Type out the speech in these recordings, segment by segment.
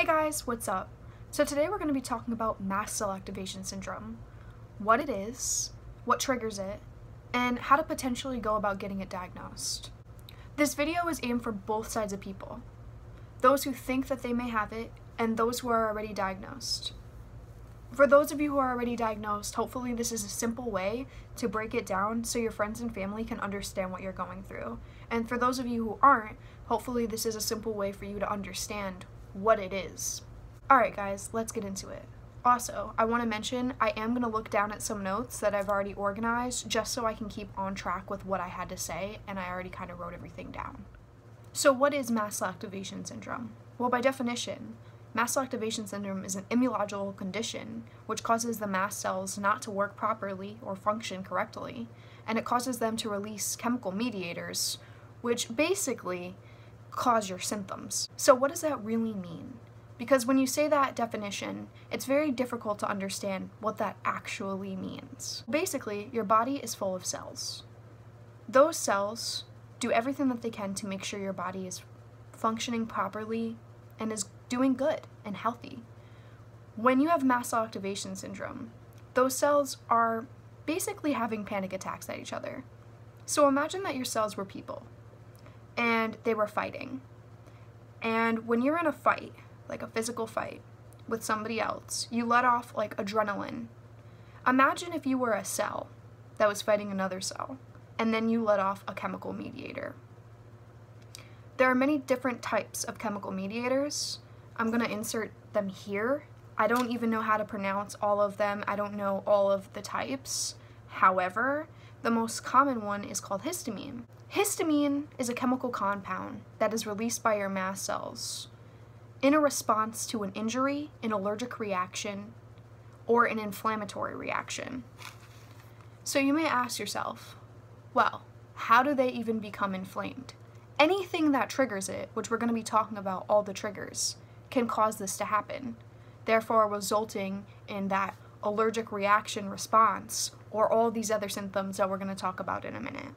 Hey guys, what's up? So today we're going to be talking about mast cell activation syndrome, what it is, what triggers it, and how to potentially go about getting it diagnosed. This video is aimed for both sides of people, those who think that they may have it and those who are already diagnosed. For those of you who are already diagnosed, hopefully this is a simple way to break it down so your friends and family can understand what you're going through. And for those of you who aren't, hopefully this is a simple way for you to understand what it is. Alright guys, let's get into it. Also, I want to mention I am going to look down at some notes that I've already organized just so I can keep on track with what I had to say, and I already kind of wrote everything down. So what is mast cell activation syndrome? Well, by definition, mast cell activation syndrome is an immunological condition which causes the mast cells not to work properly or function correctly, and it causes them to release chemical mediators, which basically cause your symptoms. So what does that really mean? Because when you say that definition, it's very difficult to understand what that actually means. Basically, your body is full of cells. Those cells do everything that they can to make sure your body is functioning properly and is doing good and healthy. When you have mast cell activation syndrome, those cells are basically having panic attacks at each other. So imagine that your cells were people and they were fighting. And when you're in a fight, like a physical fight with somebody else, you let off like adrenaline. Imagine if you were a cell that was fighting another cell, and then you let off a chemical mediator. There are many different types of chemical mediators. I'm gonna insert them here. I don't even know how to pronounce all of them. I don't know all of the types. However, the most common one is called histamine. Histamine is a chemical compound that is released by your mast cells in a response to an injury, an allergic reaction, or an inflammatory reaction. So you may ask yourself, well, how do they even become inflamed? Anything that triggers it, which we're going to be talking about all the triggers, can cause this to happen, therefore resulting in that allergic reaction response or all these other symptoms that we're going to talk about in a minute.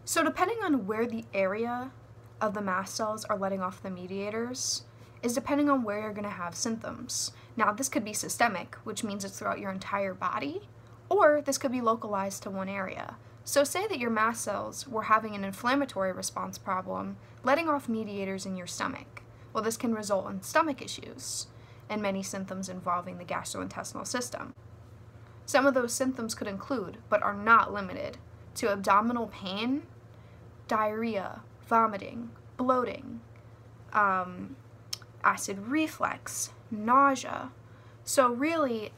So depending on where the area of the mast cells are letting off the mediators is depending on where you're going to have symptoms. Now this could be systemic, which means it's throughout your entire body, or this could be localized to one area. So say that your mast cells were having an inflammatory response problem, letting off mediators in your stomach. Well, this can result in stomach issues and many symptoms involving the gastrointestinal system. Some of those symptoms could include, but are not limited to, abdominal pain, diarrhea, vomiting, bloating, acid reflux, nausea. So really,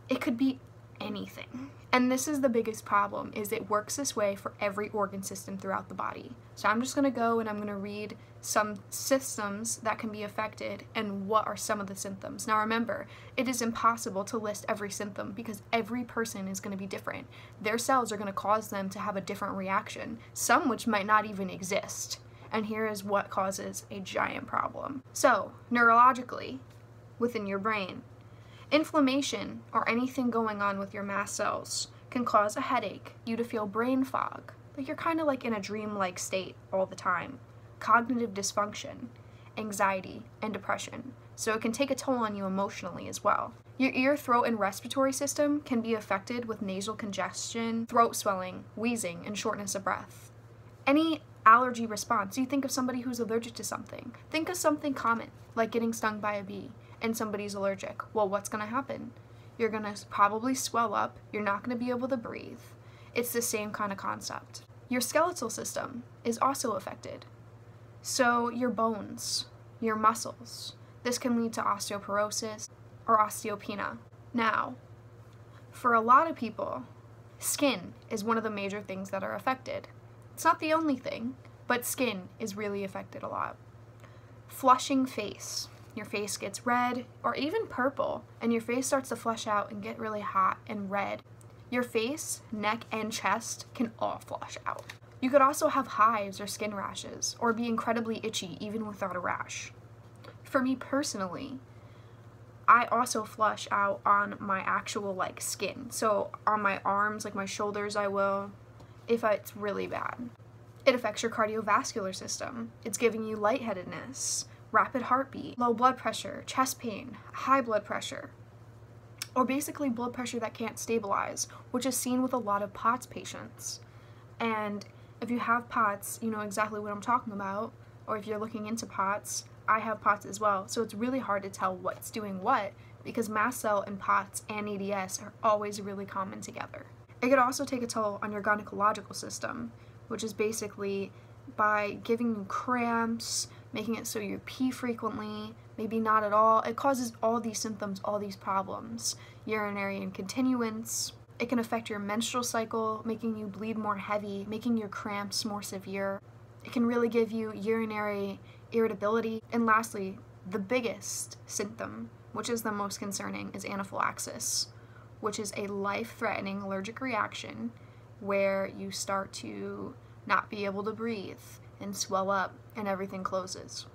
it could be anything. And this is the biggest problem, is it works this way for every organ system throughout the body. So I'm just going to go and I'm going to read some systems that can be affected and what are some of the symptoms. Now remember, it is impossible to list every symptom because every person is going to be different. Their cells are going to cause them to have a different reaction, some which might not even exist. And here is what causes a giant problem. So, neurologically, within your brain, inflammation or anything going on with your mast cells can cause a headache, you to feel brain fog, like you're kind of like in a dream-like state all the time, cognitive dysfunction, anxiety, and depression. So it can take a toll on you emotionally as well. Your ear, throat, and respiratory system can be affected with nasal congestion, throat swelling, wheezing, and shortness of breath. Any allergy response, you think of somebody who's allergic to something. Think of something common, like getting stung by a bee, and somebody's allergic. Well, what's going to happen? You're going to probably swell up, you're not going to be able to breathe. It's the same kind of concept. Your skeletal system is also affected. So your bones, your muscles, this can lead to osteoporosis or osteopenia. Now, for a lot of people, skin is one of the major things that are affected. It's not the only thing, but skin is really affected a lot. Flushing face. Your face gets red or even purple, and your face starts to flush out and get really hot and red. Your face, neck, and chest can all flush out. You could also have hives or skin rashes, or be incredibly itchy even without a rash. For me personally, I also flush out on my actual skin. So on my arms, like my shoulders, I will, if it's really bad. It affects your cardiovascular system. It's giving you lightheadedness, rapid heartbeat, low blood pressure, chest pain, high blood pressure, or basically blood pressure that can't stabilize, which is seen with a lot of POTS patients. And if you have POTS, you know exactly what I'm talking about, or if you're looking into POTS, I have POTS as well, so it's really hard to tell what's doing what, because mast cell and POTS and EDS are always really common together. It could also take a toll on your gynecological system, which is basically by giving you cramps, making it so you pee frequently, maybe not at all. It causes all these symptoms, all these problems. Urinary incontinence. It can affect your menstrual cycle, making you bleed more heavy, making your cramps more severe. It can really give you urinary irritability. And lastly, the biggest symptom, which is the most concerning, is anaphylaxis, which is a life-threatening allergic reaction where you start to not be able to breathe and swell up and everything closes.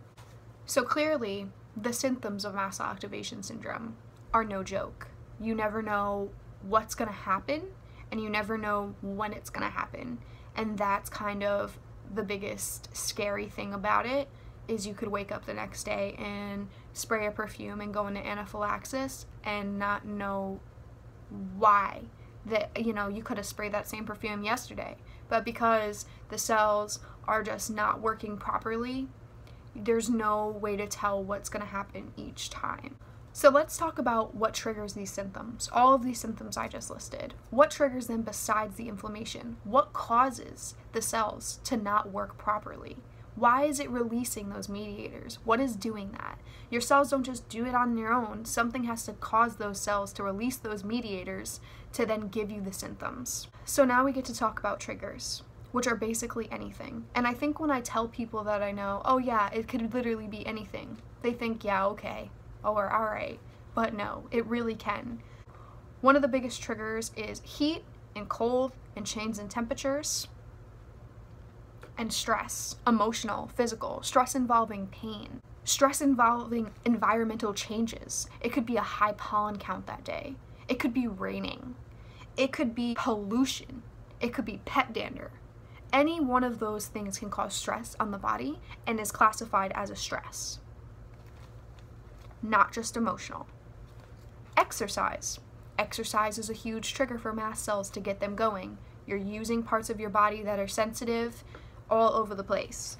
So clearly, the symptoms of mast cell activation syndrome are no joke. You never know what's going to happen, and you never know when it's going to happen. And that's kind of the biggest scary thing about it, is you could wake up the next day and spray a perfume and go into anaphylaxis and not know why. That, you know, you could have sprayed that same perfume yesterday, but because the cells are just not working properly, there's no way to tell what's going to happen each time. So let's talk about what triggers these symptoms. All of these symptoms I just listed. What triggers them besides the inflammation? What causes the cells to not work properly? Why is it releasing those mediators? What is doing that? Your cells don't just do it on their own. Something has to cause those cells to release those mediators to then give you the symptoms. So now we get to talk about triggers, which are basically anything. And I think when I tell people that I know, oh yeah, it could literally be anything, they think, yeah, okay, or all right. But no, it really can. One of the biggest triggers is heat and cold and changes in temperatures. And stress, emotional, physical, stress involving pain, stress involving environmental changes. It could be a high pollen count that day. It could be raining. It could be pollution. It could be pet dander. Any one of those things can cause stress on the body and is classified as a stress, not just emotional. Exercise. Exercise is a huge trigger for mast cells to get them going. You're using parts of your body that are sensitive all over the place.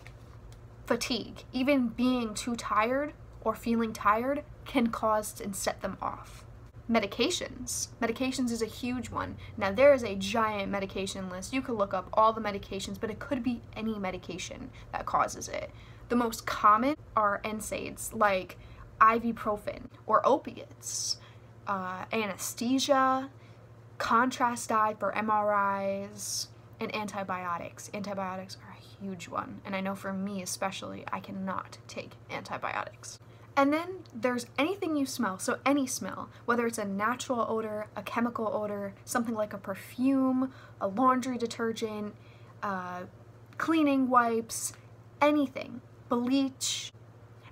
Fatigue, even being too tired or feeling tired, can cause and set them off. Medications. Medications is a huge one. Now there is a giant medication list. You could look up all the medications, but it could be any medication that causes it. The most common are NSAIDs, like ibuprofen or opiates, anesthesia, contrast dye for MRIs, and antibiotics. Antibiotics are a huge one, and I know for me especially, I cannot take antibiotics. And then there's anything you smell, so any smell, whether it's a natural odor, a chemical odor, something like a perfume, a laundry detergent, cleaning wipes, anything, bleach.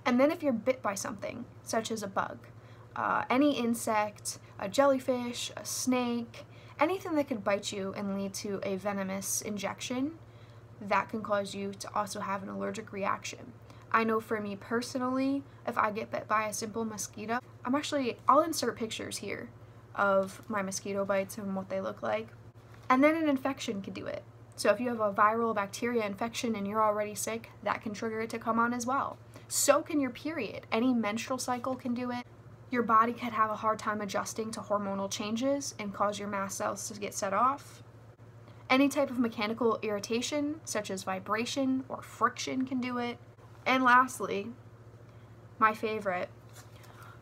And then if you're bit by something, such as a bug, any insect, a jellyfish, a snake, anything that could bite you and lead to a venomous injection, that can cause you to also have an allergic reaction. I know for me personally, if I get bit by a simple mosquito, I'll insert pictures here of my mosquito bites and what they look like. And then an infection could do it. So if you have a viral bacteria infection and you're already sick, that can trigger it to come on as well. So can your period. Any menstrual cycle can do it. Your body could have a hard time adjusting to hormonal changes and cause your mast cells to get set off. Any type of mechanical irritation, such as vibration or friction, can do it. And lastly, my favorite,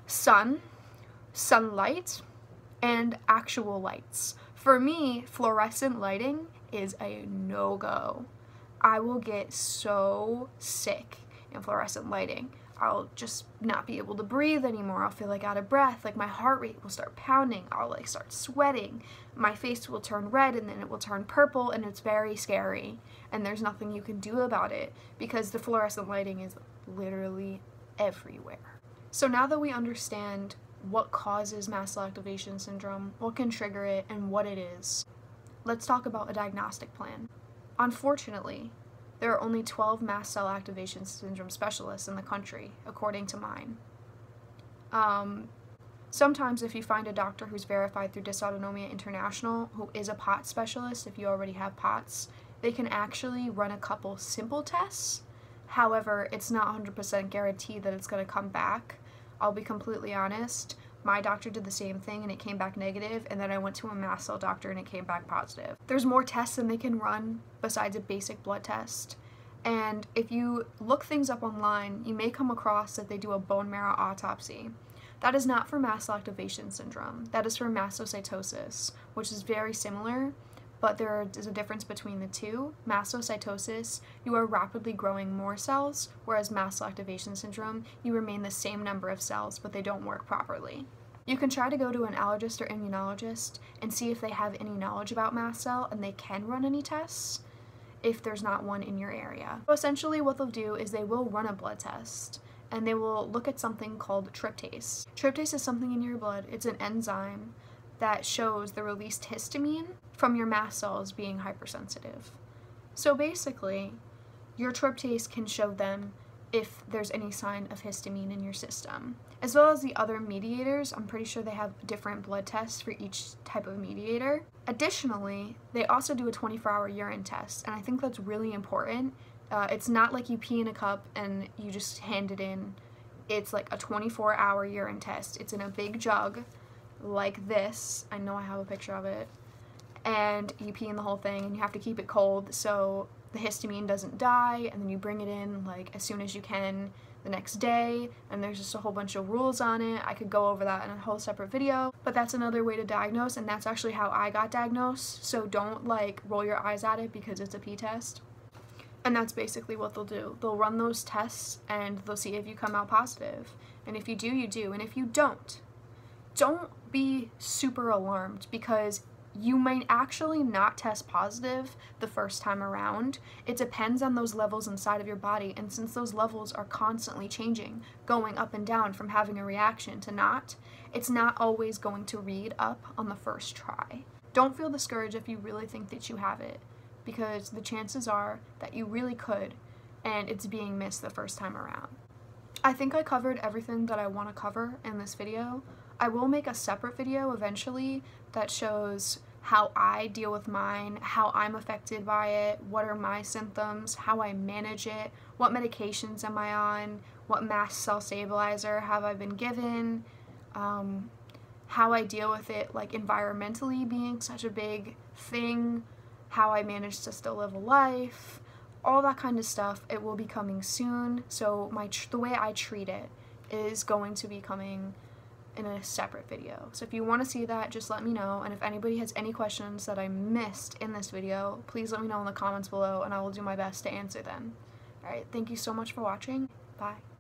sunlight, and actual lights. For me, fluorescent lighting is a no-go. I will get so sick in fluorescent lighting. I'll just not be able to breathe anymore. I'll feel like out of breath, like my heart rate will start pounding. I'll like start sweating. My face will turn red and then it will turn purple, and it's very scary. And there's nothing you can do about it because the fluorescent lighting is literally everywhere. So now that we understand what causes mast cell activation syndrome, what can trigger it, and what it is, let's talk about a diagnostic plan. Unfortunately, there are only 12 mast cell activation syndrome specialists in the country, according to mine. Sometimes if you find a doctor who's verified through Dysautonomia International, who is a POTS specialist, if you already have POTS, they can actually run a couple simple tests. However, it's not 100% guaranteed that it's going to come back. I'll be completely honest. My doctor did the same thing and it came back negative, and then I went to a mast cell doctor and it came back positive. There's more tests than they can run besides a basic blood test. And if you look things up online, you may come across that they do a bone marrow autopsy. That is not for mast cell activation syndrome. That is for mastocytosis, which is very similar, but there is a difference between the two. Mastocytosis, you are rapidly growing more cells, whereas mast cell activation syndrome, you remain the same number of cells, but they don't work properly. You can try to go to an allergist or immunologist and see if they have any knowledge about mast cell and they can run any tests if there's not one in your area. So essentially what they'll do is they will run a blood test and they will look at something called tryptase. Tryptase is something in your blood. It's an enzyme that shows the released histamine from your mast cells being hypersensitive. So basically, your tryptase can show them if there's any sign of histamine in your system. As well as the other mediators, I'm pretty sure they have different blood tests for each type of mediator. Additionally, they also do a 24-hour urine test, and I think that's really important. It's not like you pee in a cup and you just hand it in. It's like a 24-hour urine test. It's in a big jug like this. I know I have a picture of it. And you pee in the whole thing and you have to keep it cold so the histamine doesn't die, and then you bring it in like as soon as you can the next day, and there's just a whole bunch of rules on it. I could go over that in a whole separate video, but that's another way to diagnose, and that's actually how I got diagnosed, so don't like roll your eyes at it because it's a pee test. And that's basically what they'll do. They'll run those tests and they'll see if you come out positive, and if you do, you do, and if you don't be super alarmed, because you might actually not test positive the first time around. It depends on those levels inside of your body, and since those levels are constantly changing, going up and down from having a reaction to not, it's not always going to read up on the first try. Don't feel discouraged if you really think that you have it, because the chances are that you really could, and it's being missed the first time around. I think I covered everything that I want to cover in this video. I will make a separate video eventually that shows how I deal with mine, how I'm affected by it, what are my symptoms, how I manage it, what medications am I on, what mast cell stabilizer have I been given, how I deal with it like environmentally being such a big thing, how I manage to still live a life, all that kind of stuff. It will be coming soon, so the way I treat it is going to be coming in a separate video. So if you want to see that, just let me know, and if anybody has any questions that I missed in this video, please let me know in the comments below and I will do my best to answer them. Alright, thank you so much for watching. Bye.